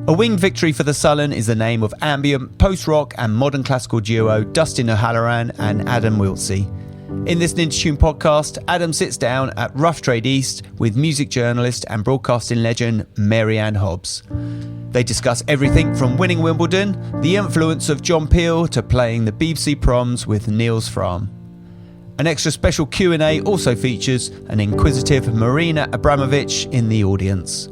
A winged victory for the Sullen is the name of ambient, post-rock and modern classical duo Dustin O'Halloran and Adam Wiltsey. In this Ninja Tune podcast, Adam sits down at Rough Trade East with music journalist and broadcasting legend Marianne Hobbs. They discuss everything from winning Wimbledon, the influence of John Peel, to playing the BBC Proms with Niels Frahm. An extra special Q&A also features an inquisitive Marina Abramovich in the audience.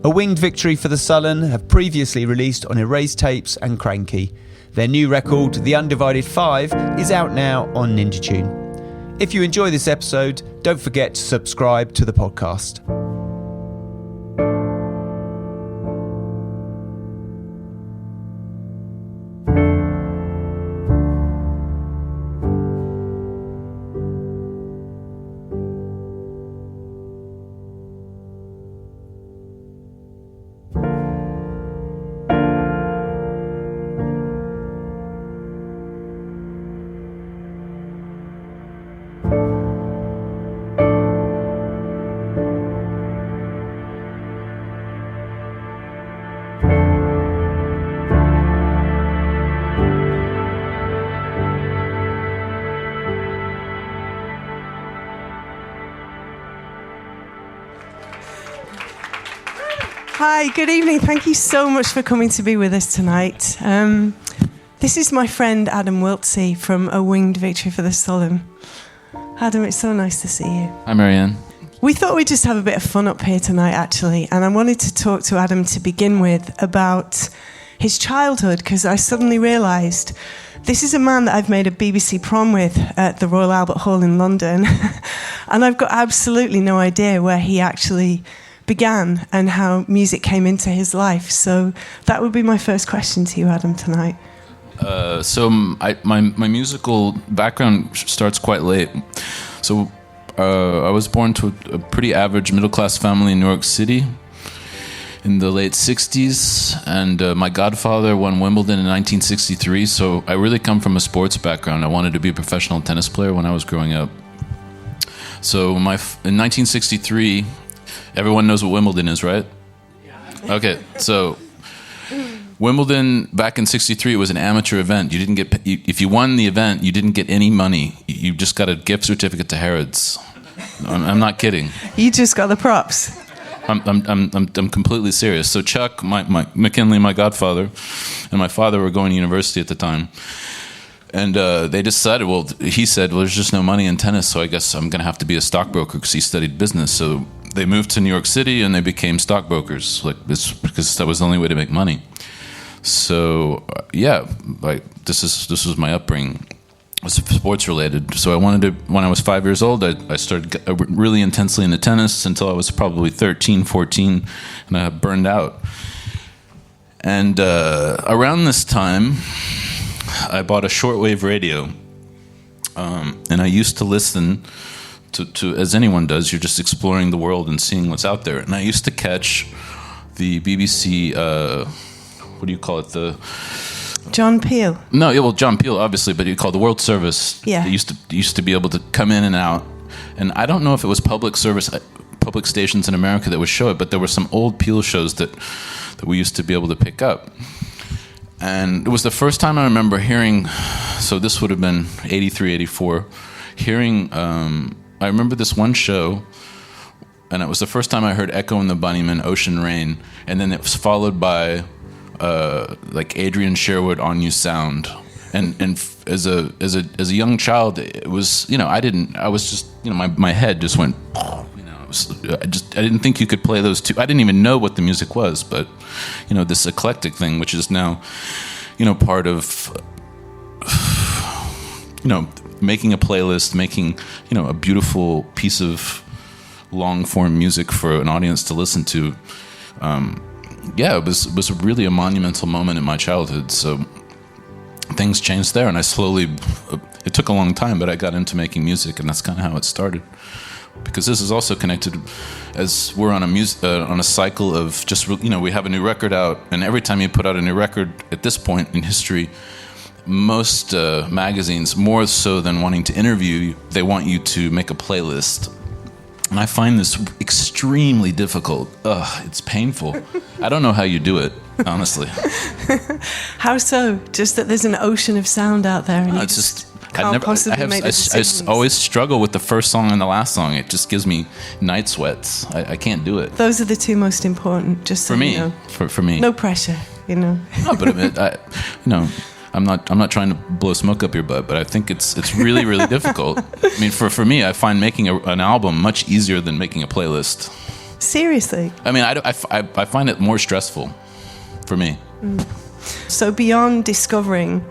A winged victory for the Sullen have previously released on Erased Tapes and Cranky. Their new record, The Undivided Five, is out now on Ninja Tune. If you enjoy this episode, don't forget to subscribe to the podcast. Hi, good evening. Thank you so much for coming to be with us tonight. This is my friend Adam Wiltsey from A Winged Victory for the Sullen. Adam, it's so nice to see you. Hi, Marianne. We thought we'd just have a bit of fun up here tonight, actually, and I wanted to talk to Adam to begin with about his childhood, because I suddenly realised this is a man that I've made a BBC prom with at the Royal Albert Hall in London, and I've got absolutely no idea where he actually began and how music came into his life. So that would be my first question to you, Adam, tonight. My musical background starts quite late. So I was born to a pretty average middle-class family in New York City in the late 60s, and my godfather won Wimbledon in 1963, so I really come from a sports background. I wanted to be a professional tennis player when I was growing up. So in 1963, everyone knows what Wimbledon is, right? Yeah. Okay, so Wimbledon back in '63, it was an amateur event. You didn't get if you won the event, you didn't get any money. You just got a gift certificate to Harrods. I'm not kidding. You just got the props. I'm completely serious. So Chuck, my McKinley, my godfather, and my father were going to university at the time. And they decided, he said, there's just no money in tennis, so I guess I'm going to have to be a stockbroker because he studied business. So they moved to New York City and they became stockbrokers, because that was the only way to make money. So this was my upbringing. It was sports related. So I wanted to, when I was 5 years old, I started really intensely into tennis until I was probably 13, 14, and I burned out. And around this time, I bought a shortwave radio, and I used to listen to, as anyone does, you're just exploring the world and seeing what's out there. And I used to catch the BBC, what do you call it? John Peel. No, yeah, well, John Peel, obviously, but you call it the World Service. Yeah. They used to be able to come in and out. And I don't know if it was public stations in America that would show it, but there were some old Peel shows that we used to be able to pick up. And it was the first time I remember hearing, so this would have been 83, 84, hearing, I remember this one show, and it was the first time I heard Echo and the Bunnymen, Ocean Rain, and then it was followed by like Adrian Sherwood, On You Sound. And as a young child, it was, I was just, my head just went, I didn't think you could play those two. I didn't even know what the music was, but this eclectic thing, which is now part of making a playlist, making a beautiful piece of long form music for an audience to listen to. It was really a monumental moment in my childhood. So things changed there, and I slowly, it took a long time, but I got into making music, and that's kind of how it started. Because this is also connected, as we're on a cycle of just, we have a new record out, and every time you put out a new record at this point in history, most magazines, more so than wanting to interview you, they want you to make a playlist. And I find this extremely difficult. It's painful. I don't know how you do it, honestly. How so? Just that there's an ocean of sound out there, and you It's just can't possibly make the I decisions. always struggle with the first song and the last song. It just gives me night sweats. I can't do it. Those are the two most important. Just so For me, you know. for me. No pressure, you know. No, but I'm not trying to blow smoke up your butt, but I think it's really, really difficult. I mean, for me, I find making an album much easier than making a playlist. Seriously. I mean, I find it more stressful for me. So beyond discovering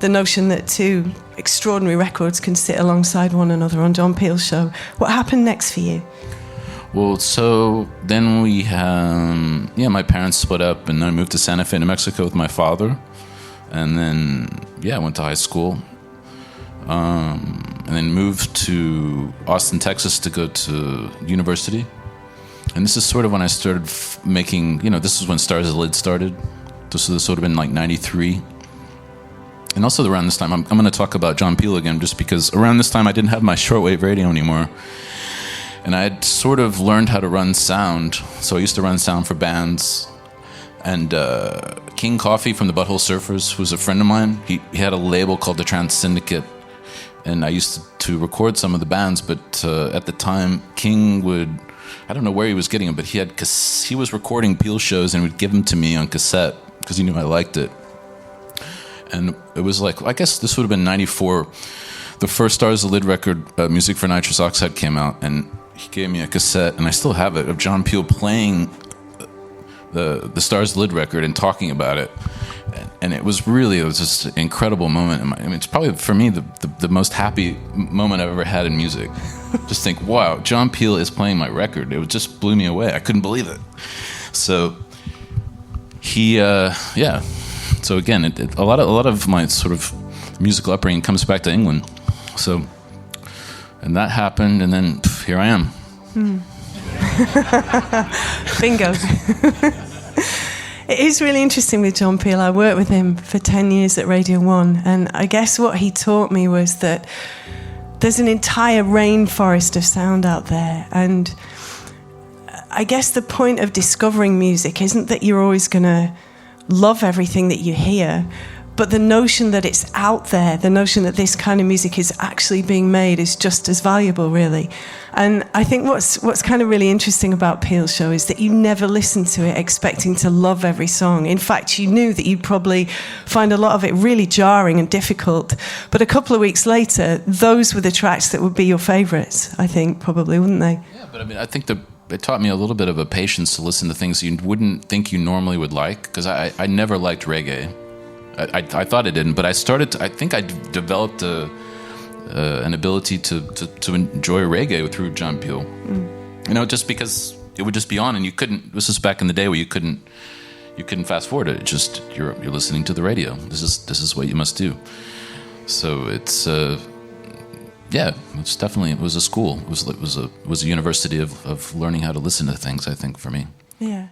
the notion that two extraordinary records can sit alongside one another on John Peel's show, what happened next for you? Well, so then my parents split up, and then I moved to Santa Fe, New Mexico with my father. And then, I went to high school. And then moved to Austin, Texas to go to university. And this is sort of when I started making, this is when Stars of the Lid started. This would have been like 93. And also around this time, I'm going to talk about John Peel again, just because around this time I didn't have my shortwave radio anymore. And I had sort of learned how to run sound. So I used to run sound for bands. And King Coffee from the Butthole Surfers, who was a friend of mine, he had a label called the Trans Syndicate. And I used to record some of the bands, but at the time, King I don't know where he was getting them, but he was recording Peel shows and would give them to me on cassette because he knew I liked it. And it was like, I guess this would have been 94. The first Stars of the Lid record, Music for Nitrous Oxide, came out, and he gave me a cassette, and I still have it, of John Peel playing the Stars of the Lid record and talking about it. And it was just an incredible moment. It's probably, for me, the most happy moment I've ever had in music. Just think, wow, John Peel is playing my record. It just blew me away. I couldn't believe it. So he, So again, a lot of my sort of musical upbringing comes back to England. So, and that happened, and then here I am. Bingo. It is really interesting with John Peel. I worked with him for 10 years at Radio 1, and I guess what he taught me was that there's an entire rainforest of sound out there, and I guess the point of discovering music isn't that you're always going to love everything that you hear, but the notion that it's out there, the notion that this kind of music is actually being made is just as valuable, really. And I think what's kind of really interesting about Peel's show is that you never listened to it expecting to love every song. In fact, you knew that you'd probably find a lot of it really jarring and difficult. But a couple of weeks later, those were the tracks that would be your favourites, I think, probably, wouldn't they? Yeah, but I mean, I think it taught me a little bit of a patience to listen to things you wouldn't think you normally would like, because I never liked reggae. I thought I didn't, but I think I developed an ability to enjoy reggae through John Peel. Just because it would just be on, and you couldn't. This was back in the day where you couldn't fast forward it. Just you're listening to the radio. This is what you must do. So it's it's definitely, it was a school. It was a university of learning how to listen to things, I think, for me. Yeah.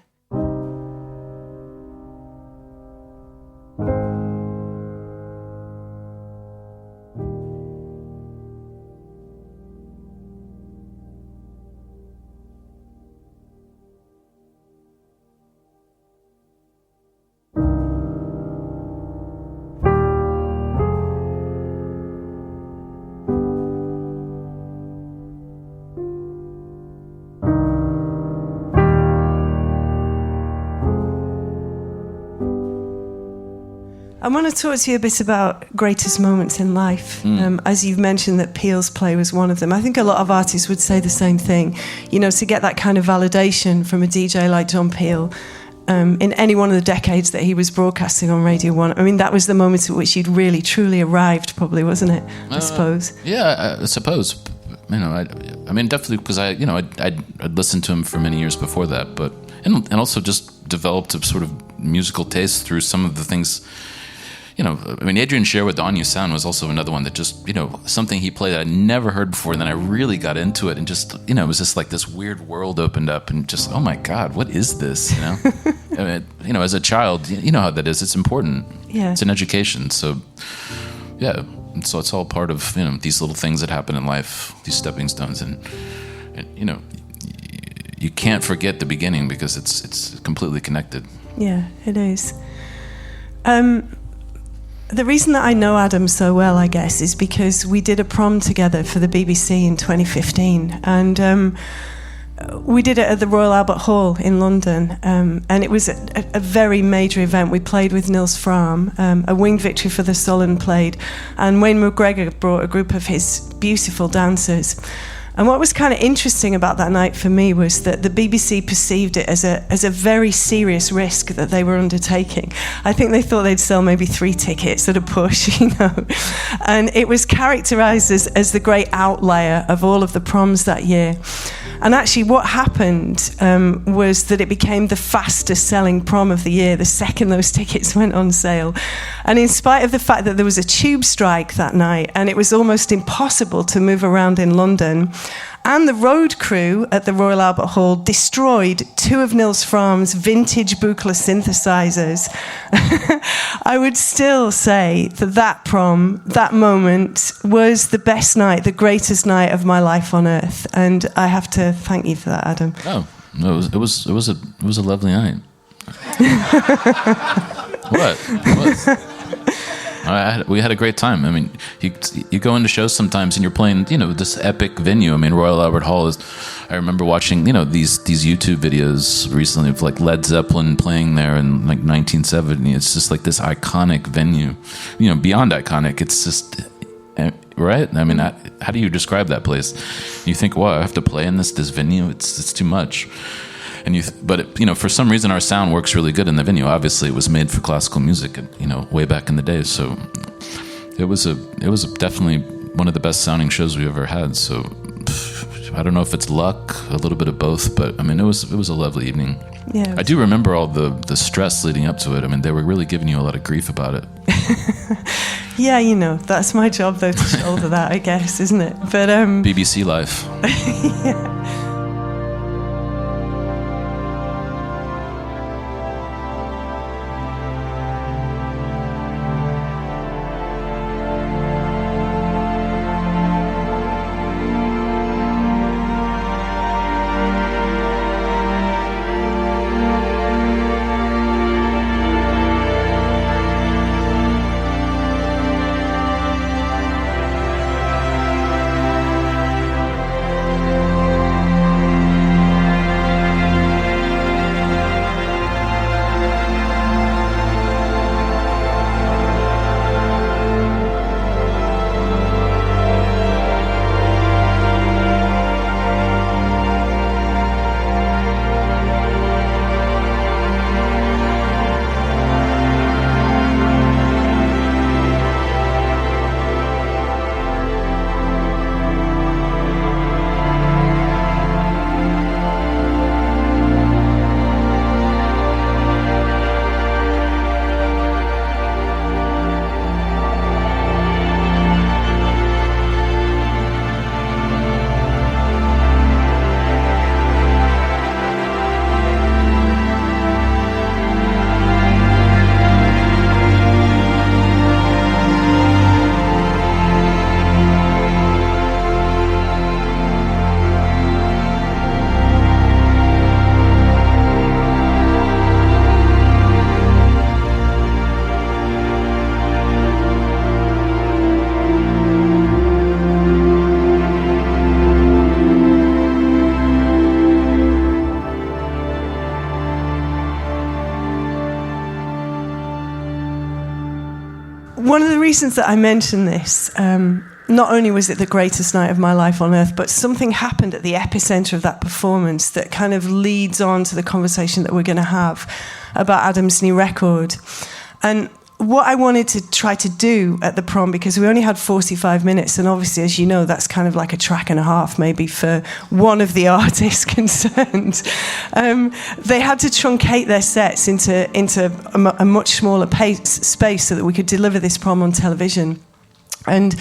I want to talk to you a bit about greatest moments in life. As you've mentioned that Peel's play was one of them. I think a lot of artists would say the same thing. To get that kind of validation from a DJ like John Peel in any one of the decades that he was broadcasting on Radio 1. I mean, that was the moment at which you'd really, truly arrived, probably, wasn't it? I suppose. Yeah, I suppose. I mean, definitely, because I'd listened to him for many years before that, but and also just developed a sort of musical taste through some of the things. Adrian Scher with Dawn You Sound was also another one that just, something he played that I'd never heard before, and then I really got into it, and just, it was just like this weird world opened up, and just, oh my God, what is this, as a child, you know how that is, it's important. Yeah. It's an education, so, yeah, and so it's all part of, these little things that happen in life, these stepping stones, and you can't forget the beginning because it's completely connected. Yeah, it is. The reason that I know Adam so well, I guess, is because we did a prom together for the BBC in 2015, and we did it at the Royal Albert Hall in London, and it was a very major event. We played with Nils Frahm, a winged victory for the Sullen played, and Wayne McGregor brought a group of his beautiful dancers. And what was kind of interesting about that night for me was that the BBC perceived it as a very serious risk that they were undertaking. I think they thought they'd sell maybe 3 tickets at a push, And it was characterised as the great outlier of all of the proms that year. And actually what happened was that it became the fastest selling prom of the year the second those tickets went on sale. And in spite of the fact that there was a tube strike that night and it was almost impossible to move around in London, and the road crew at the Royal Albert Hall destroyed 2 of Nils Frahm's vintage Buchla synthesizers, I would still say that prom, that moment, was the best night, the greatest night of my life on earth. And I have to thank you for that, Adam. Oh, no, it was a lovely night. What? It was. We had a great time. I mean, you go into shows sometimes and you're playing, this epic venue. I mean, Royal Albert Hall is. I remember watching, these YouTube videos recently of like Led Zeppelin playing there in like 1970. It's just like this iconic venue, beyond iconic. It's just right. I mean, how do you describe that place? You think, wow, I have to play in this venue. It's too much. But for some reason our sound works really good in the venue. Obviously, it was made for classical music, way back in the day. So it was definitely one of the best sounding shows we ever had. So I don't know if it's luck, a little bit of both, but I mean, it was a lovely evening. Yeah, I do remember all the stress leading up to it. I mean, they were really giving you a lot of grief about it. Yeah, that's my job though, to shoulder that, I guess, isn't it? But BBC life. Yeah. One of the reasons that I mention this, not only was it the greatest night of my life on earth, but something happened at the epicenter of that performance that kind of leads on to the conversation that we're going to have about Adam's new record. And what I wanted to try to do at the prom, because we only had 45 minutes, and obviously, as you know, that's kind of like a track and a half maybe for one of the artists concerned. They had to truncate their sets into a much smaller space so that we could deliver this prom on television. And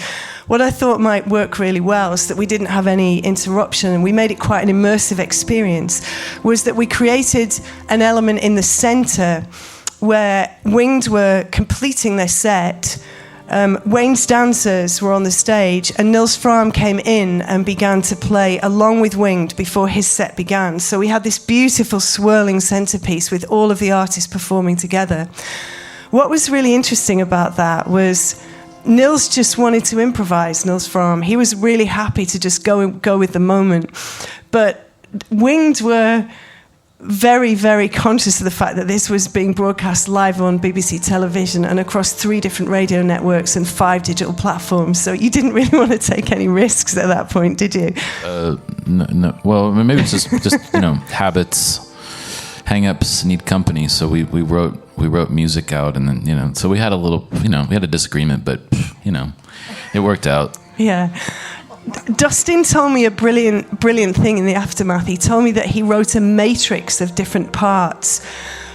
what I thought might work really well is that we didn't have any interruption and we made it quite an immersive experience, was that we created an element in the center where Winged were completing their set, Wayne's dancers were on the stage, and Nils Frahm came in and began to play along with Winged before his set began. So we had this beautiful swirling centerpiece with all of the artists performing together. What was really interesting about that was Nils just wanted to improvise, Nils Frahm. He was really happy to just go with the moment. But Winged were very, very conscious of the fact that this was being broadcast live on BBC television and across 3 different radio networks and 5 digital platforms. So you didn't really want to take any risks at that point, did you? No. Well, maybe it's just habits. Hang-ups need company. So we wrote music out, and then so we had a little we had a disagreement, but it worked out. Yeah. Dustin told me a brilliant thing in the aftermath. He told me that he wrote a matrix of different parts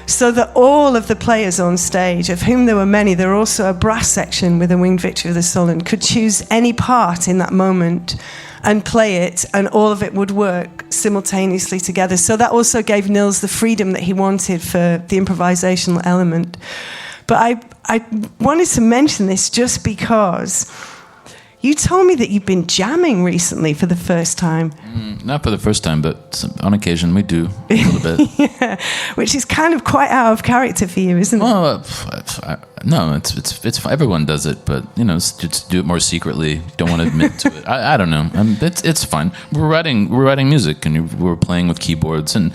so that all of the players on stage, of whom there were many, there were also a brass section with a Winged Victory of the Sullen, could choose any part in that moment and play it, and all of it would work simultaneously together. So that also gave Nils the freedom that he wanted for the improvisational element. But I wanted to mention this just because you told me that you've been jamming recently for the first time. Not for the first time, but on occasion we do a little bit. Yeah, which is kind of quite out of character for you, isn't it? Well, no, it's everyone does it, but just do it more secretly. You don't want to admit to it. I don't know. It's fine. We're writing music, and we're playing with keyboards, and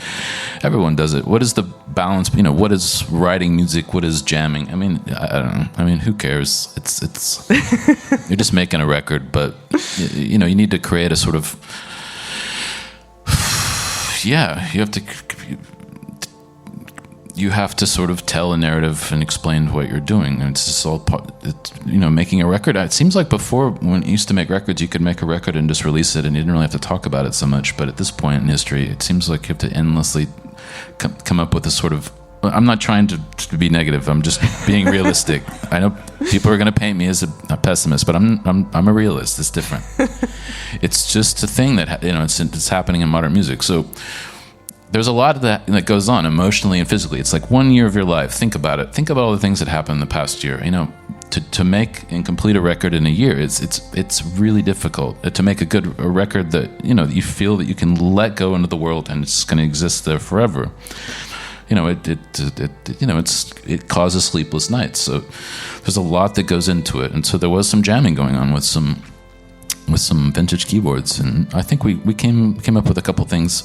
everyone does it. What is the balance? What is writing music? What is jamming? I don't know. Who cares? It's you're just making a record, but you need to create a sort of you have to sort of tell a narrative and explain what you're doing. And it's just all part, making a record. It seems like before, when you used to make records, you could make a record and just release it, and you didn't really have to talk about it so much. But at this point in history, it seems like you have to endlessly come up with a sort of. I'm not trying to be negative. I'm just being realistic. I know people are going to paint me as a pessimist, but I'm a realist. It's different. It's just a thing that it's happening in modern music. So there's a lot of that goes on emotionally and physically. It's like 1 year of your life. Think about it. Think about all the things that happened in the past year. To make and complete a record in a year, it's really difficult. To make a record that you feel that you can let go into the world and it's going to exist there forever. It causes sleepless nights. So there's a lot that goes into it, and so there was some jamming going on with some vintage keyboards, and I think we came up with a couple things.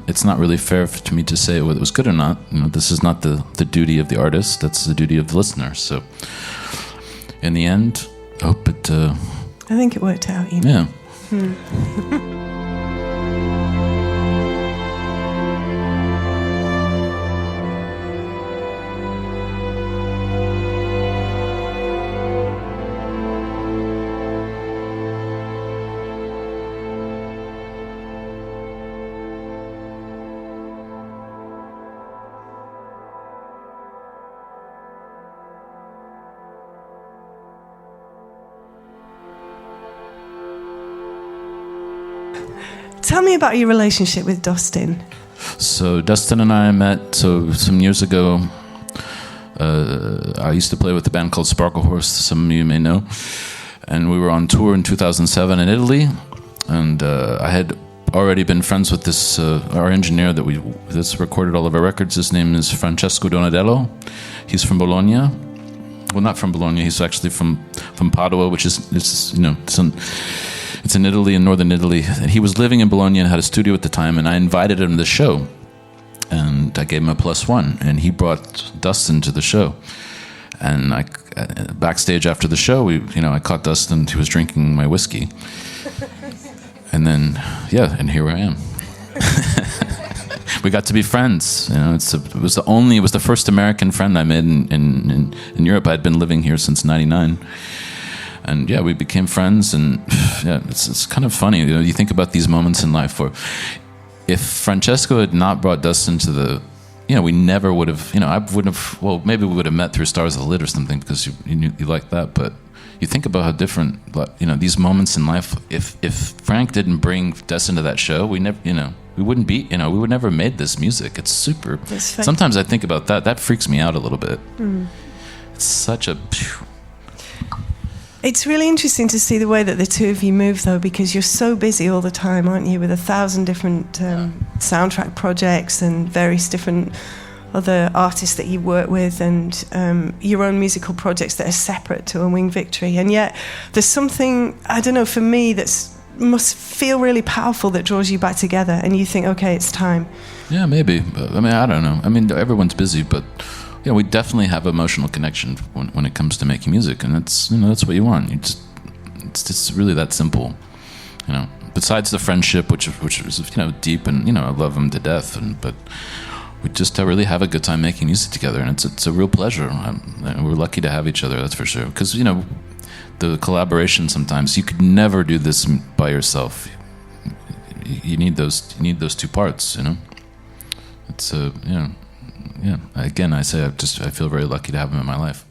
It's not really fair to me to say whether it was good or not. This is not the duty of the artist. That's the duty of the listener. So in the end, I hope it. I think it worked out. Yeah. Tell me about your relationship with Dustin. So Dustin and I met some years ago. I used to play with a band called Sparkle Horse, some of you may know. And we were on tour in 2007 in Italy. And I had already been friends with this our engineer that's recorded all of our records. His name is Francesco Donadello. He's from Bologna. Well, not from Bologna. He's actually from Padua, which is it's in Italy, in northern Italy. And he was living in Bologna and had a studio at the time, and I invited him to the show. And I gave him a +1, and he brought Dustin to the show. And backstage after the show, I caught Dustin. He was drinking my whiskey. And then, and here I am. We got to be friends. It was the first American friend I made in Europe. I'd been living here since '99. And we became friends, and it's kind of funny. You think about these moments in life where, if Francesco had not brought Dustin to the, we never would have. I wouldn't have. Well, maybe we would have met through Stars of the Lid or something, because you liked that. But you think about how different, these moments in life. If Frank didn't bring Dustin to that show, we never, we wouldn't be, we would never have made this music. It's super. Sometimes I think about that. That freaks me out a little bit. It's such a. It's really interesting to see the way that the two of you move, though, because you're so busy all the time, aren't you, with 1,000 different soundtrack projects and various different other artists that you work with, and your own musical projects that are separate to A Winged Victory. And yet there's something, I don't know, for me must feel really powerful that draws you back together, and you think, okay, it's time. Yeah, maybe. But, I mean, I don't know. I mean, everyone's busy, but we definitely have emotional connection when it comes to making music, and that's what you want. It's just really that simple, Besides the friendship, which is deep, and I love him to death, but we just really have a good time making music together, and it's a real pleasure. We're lucky to have each other, that's for sure. Because the collaboration, sometimes you could never do this by yourself. You need those two parts, It's yeah. Again, I feel very lucky to have him in my life.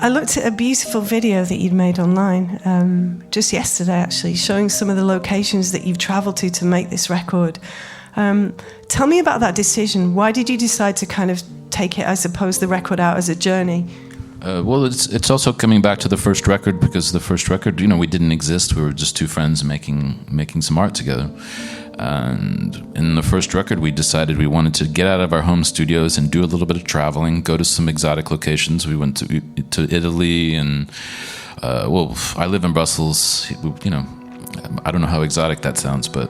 I looked at a beautiful video that you'd made online just yesterday, actually, showing some of the locations that you've traveled to make this record. Tell me about that decision. Why did you decide to kind of take it, I suppose, the record out as a journey? Well, it's also coming back to the first record, because the first record, we didn't exist. We were just two friends making some art together. And in the first record, we decided we wanted to get out of our home studios and do a little bit of traveling, go to some exotic locations. We went to Italy, and I live in Brussels. I don't know how exotic that sounds, but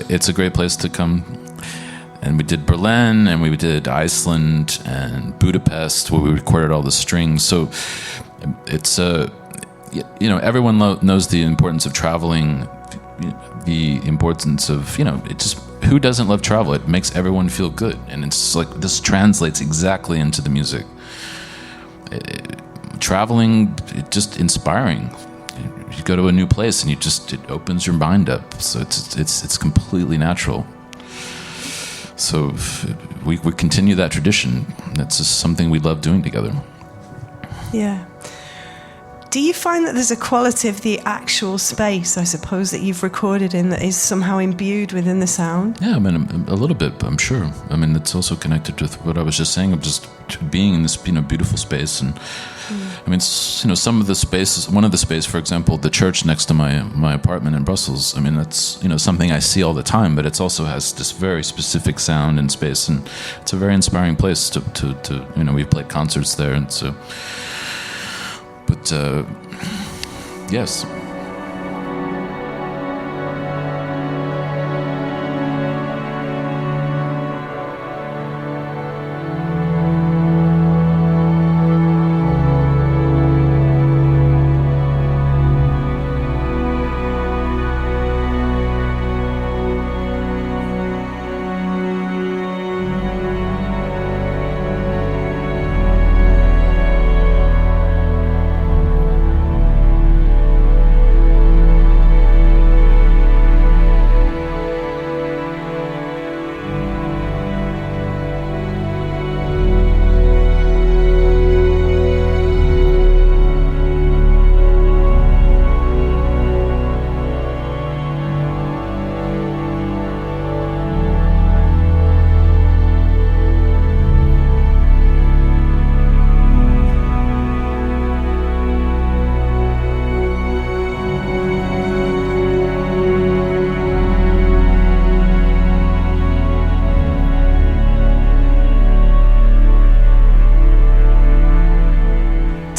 it's a great place to come. And we did Berlin, and we did Iceland and Budapest, where we recorded all the strings. So it's everyone knows the importance of traveling. The importance of, who doesn't love travel? It makes everyone feel good. And it's like, this translates exactly into the music. Traveling, it's just inspiring. You go to a new place and it opens your mind up. So it's completely natural. So we continue that tradition. That's just something we love doing together. Yeah. Do you find that there's a quality of the actual space, I suppose, that you've recorded in that is somehow imbued within the sound? Yeah, I mean, a little bit, I'm sure. I mean, it's also connected with what I was just saying of just being in this, beautiful space. And I mean, some of the spaces, one of the space, for example, the church next to my apartment in Brussels. I mean, that's, something I see all the time, but it also has this very specific sound and space. And it's a very inspiring place to we've played concerts there. And so, but yes.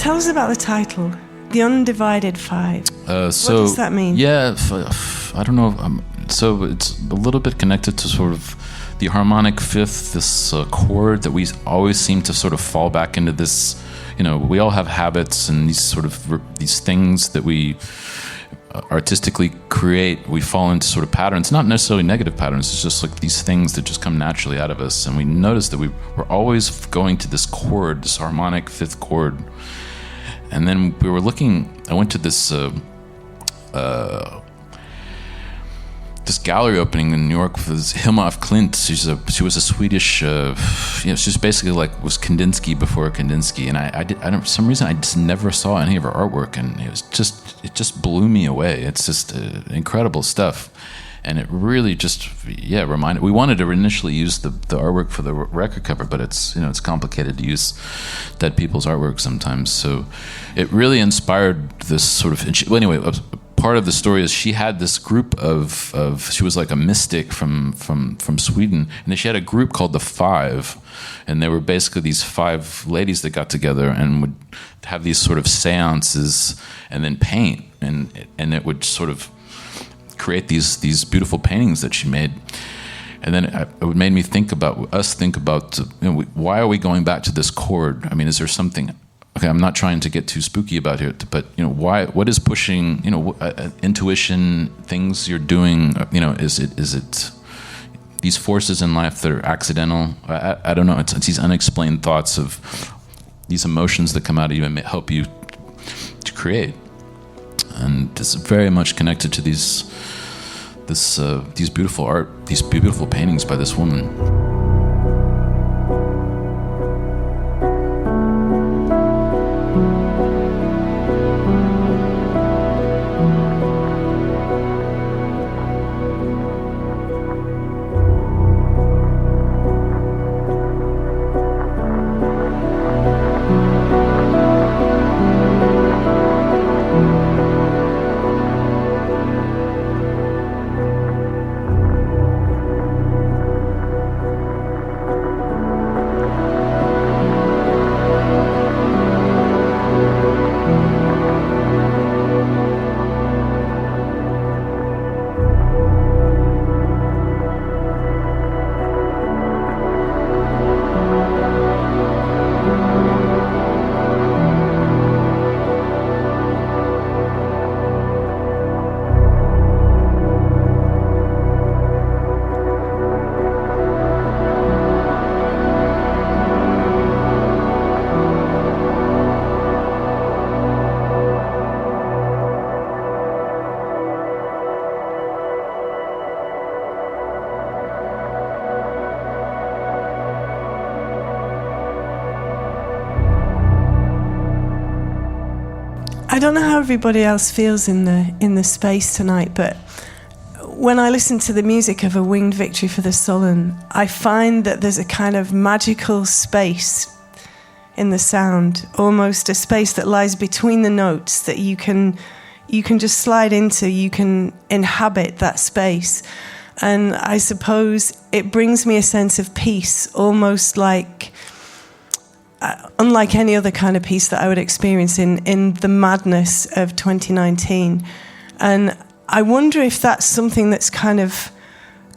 Tell us about the title, The Undivided Five. What does that mean? Yeah, I don't know. So it's a little bit connected to sort of the harmonic fifth, this chord that we always seem to sort of fall back into this. We all have habits and these sort of these things that we artistically create. We fall into sort of patterns, not necessarily negative patterns. It's just like these things that just come naturally out of us. And we notice that we're always going to this chord, this harmonic fifth chord. And then we were looking. I went to this this gallery opening in New York with Hilma af Klint. She was a Swedish, she's basically was Kandinsky before Kandinsky, and I for some reason I just never saw any of her artwork, and it just blew me away. It's just incredible stuff, and it really just reminded. We wanted to initially use the artwork for the record cover, but it's complicated to use dead people's artwork sometimes. So it really inspired this sort of. Anyway. Part of the story is she had this group of she was like a mystic from Sweden, and she had a group called the Five, and they were basically these 5 ladies that got together and would have these sort of seances and then paint, and it would sort of create these beautiful paintings that she made. And then it made me think about why are we going back to this chord? I mean, is there something? Okay, I'm not trying to get too spooky about it, but why? What is pushing? Intuition, things you're doing. Is it these forces in life that are accidental? I don't know. It's these unexplained thoughts of these emotions that come out of you and help you to create. And it's very much connected to these beautiful art, these beautiful paintings by this woman. I don't know how everybody else feels in the space tonight, but when I listen to the music of A Winged Victory for the Sullen, I find that there's a kind of magical space in the sound, almost a space that lies between the notes that you can just slide into, you can inhabit that space. And I suppose it brings me a sense of peace, almost like unlike any other kind of peace that I would experience in the madness of 2019. And I wonder if that's something that's kind of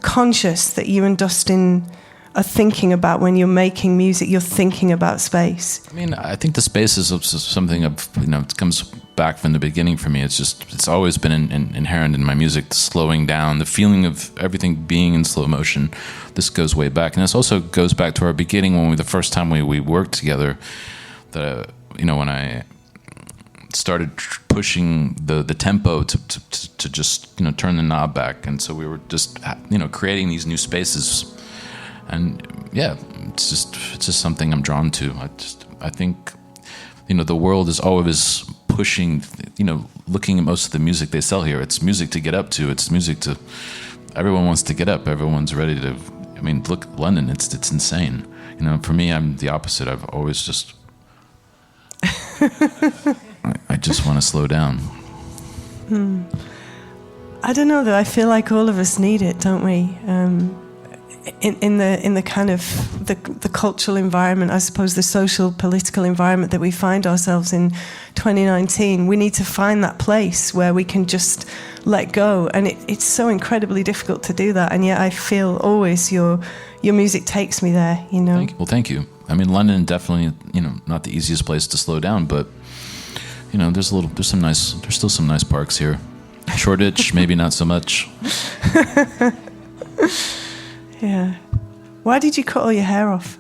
conscious that you and Dustin are thinking about when you're making music. You're thinking about space. I mean, I think the space is something it comes back from the beginning for me. It's always been inherent in my music, the slowing down, the feeling of everything being in slow motion. This goes way back, and this also goes back to our beginning when the first time we worked together. When I started pushing the tempo to just turn the knob back, and so we were just creating these new spaces, and it's just something I'm drawn to. I think the world is always pushing, looking at most of the music they sell here. It's music to get up to. It's music to. Everyone wants to get up. Everyone's ready to. I mean, look, London. It's insane. For me, I'm the opposite. I've always just. I just want to slow down. I don't know though. I feel like all of us need it, don't we? in the kind of the cultural environment, I suppose the social political environment that we find ourselves in 2019, we need to find that place where we can just let go, and it's so incredibly difficult to do that, and yet I feel always your music takes me there, you know. Thank you. I mean, London definitely, you know, not the easiest place to slow down, but you know, there's still some nice parks here. Shoreditch, maybe not so much. Yeah. Why did you cut all your hair off?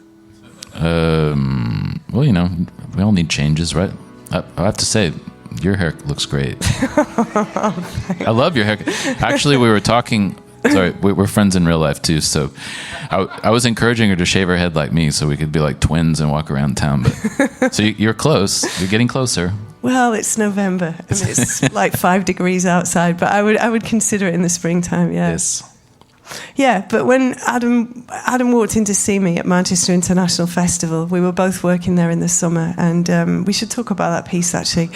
Well, you know, we all need changes, right? I have to say, your hair looks great. I love your hair. Actually, we were talking. Sorry, we're friends in real life too. So, I was encouraging her to shave her head like me, so we could be like twins and walk around town. But so you're close. You're getting closer. Well, it's November and it's like 5 degrees outside, but I would consider it in the springtime. Yeah. Yes. Yeah, but when Adam walked in to see me at Manchester International Festival, we were both working there in the summer, and we should talk about that piece actually.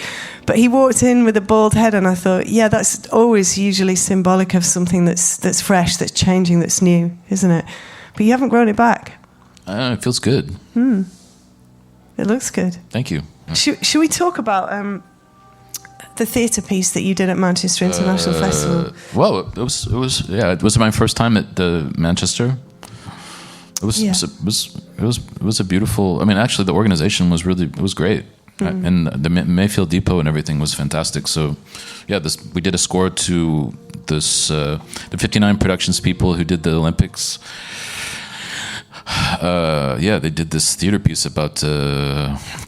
But he walked in with a bald head, and I thought, yeah, that's always usually symbolic of something that's fresh, that's changing, that's new, isn't it? But you haven't grown it back. It feels good. It looks good. Thank you. Should we talk about the theatre piece that you did at Manchester International Festival? Well, it was my first time at Manchester. It was a beautiful. I mean, actually, the organization was great, and the Mayfield Depot and everything was fantastic. So, yeah, we did a score to the 59 Productions people who did the Olympics. They did this theater piece about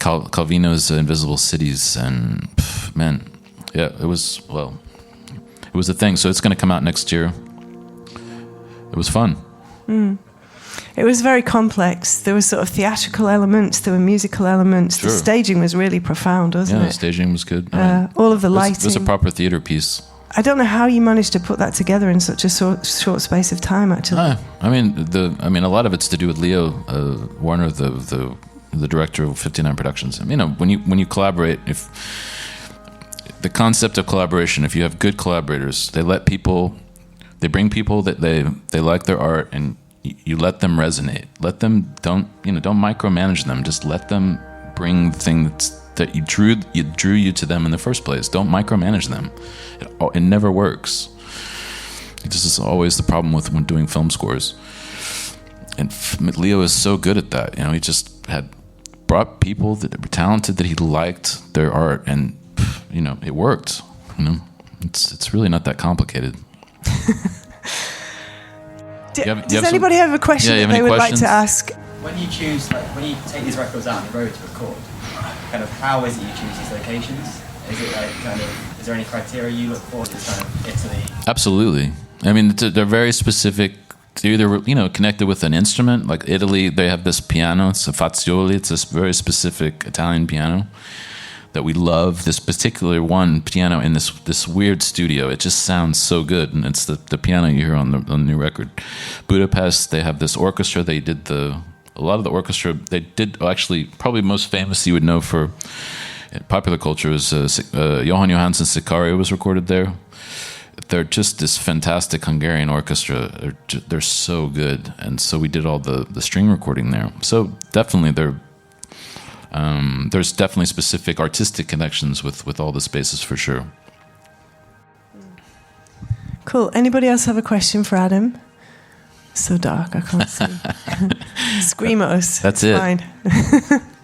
Calvino's Invisible Cities, and man, yeah, it was a thing. So it's going to come out next year. It was fun. It was very complex. There were sort of theatrical elements, there were musical elements. Sure. The staging was really profound, wasn't it? Yeah, the staging was good. All of the lighting. It was a proper theater piece. I don't know how you managed to put that together in such a short space of time, actually. I mean, a lot of it's to do with Leo Warner, the director of 59 Productions. You know, when you collaborate, if the concept of collaboration, if you have good collaborators, they bring people that they like their art, and you let them resonate. Let them don't micromanage them. Just let them bring the thing that drew you to them in the first place. Don't micromanage them. It never works. This is always the problem with when doing film scores. And Leo is so good at that. You know, he just had brought people that were talented, that he liked their art, and you know, it worked. You know, it's really not that complicated. Does anybody have a question that they would like to ask? When you choose, when you take these records out on the road to record, kind of how is it you choose these locations? Is it is there any criteria you look for? Is kind of Italy? Absolutely. I mean, they're very specific. They're either connected with an instrument. Like Italy, they have this piano. It's a Fazioli. It's this very specific Italian piano that we love. This particular one piano in this weird studio. It just sounds so good, and it's the piano you hear on the new record. Budapest, they have this orchestra. They did a lot of the orchestra. They did actually probably most famous you would know for popular culture is Johan Johansson's Sicario was recorded there. They're just this fantastic Hungarian orchestra. They're so good, and so we did all the string recording there. So definitely there's definitely specific artistic connections with all the spaces for sure. Cool. Anybody else have a question for Adam? So dark, I can't see. Scream at us. That's it's it. Fine.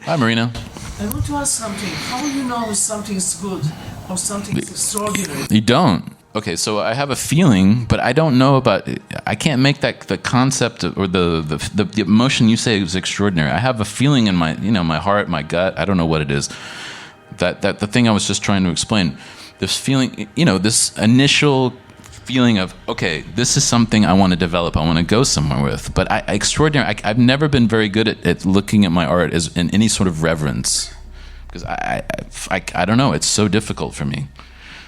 Hi, Marina. I want to ask something. How do you know if something is good or something is extraordinary? You don't. Okay, so I have a feeling, but I don't know about. I can't make the concept or the emotion you say is extraordinary. I have a feeling in my heart, my gut. I don't know what it is. That the thing I was just trying to explain. This feeling, this initial feeling of, okay, this is something I want to develop. I want to go somewhere with. But extraordinary. I've never been very good at looking at my art as in any sort of reverence, because I don't know. It's so difficult for me.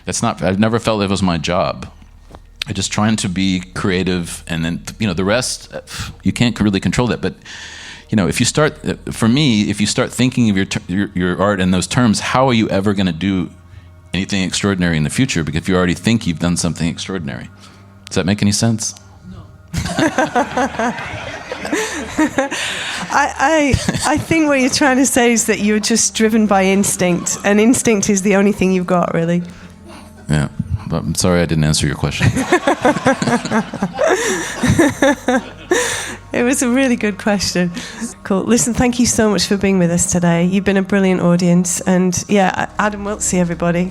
I've never felt it was my job. I'm just trying to be creative, and then the rest you can't really control that. But if you start thinking of your art in those terms, how are you ever going to do anything extraordinary in the future? Because if you already think you've done something extraordinary, does that make any sense? No. I think what you're trying to say is that you're just driven by instinct, and instinct is the only thing you've got, really. Yeah, but I'm sorry I didn't answer your question. It was a really good question. Cool. Listen, thank you so much for being with us today. You've been a brilliant audience, and yeah, Adam Wiltsey, everybody.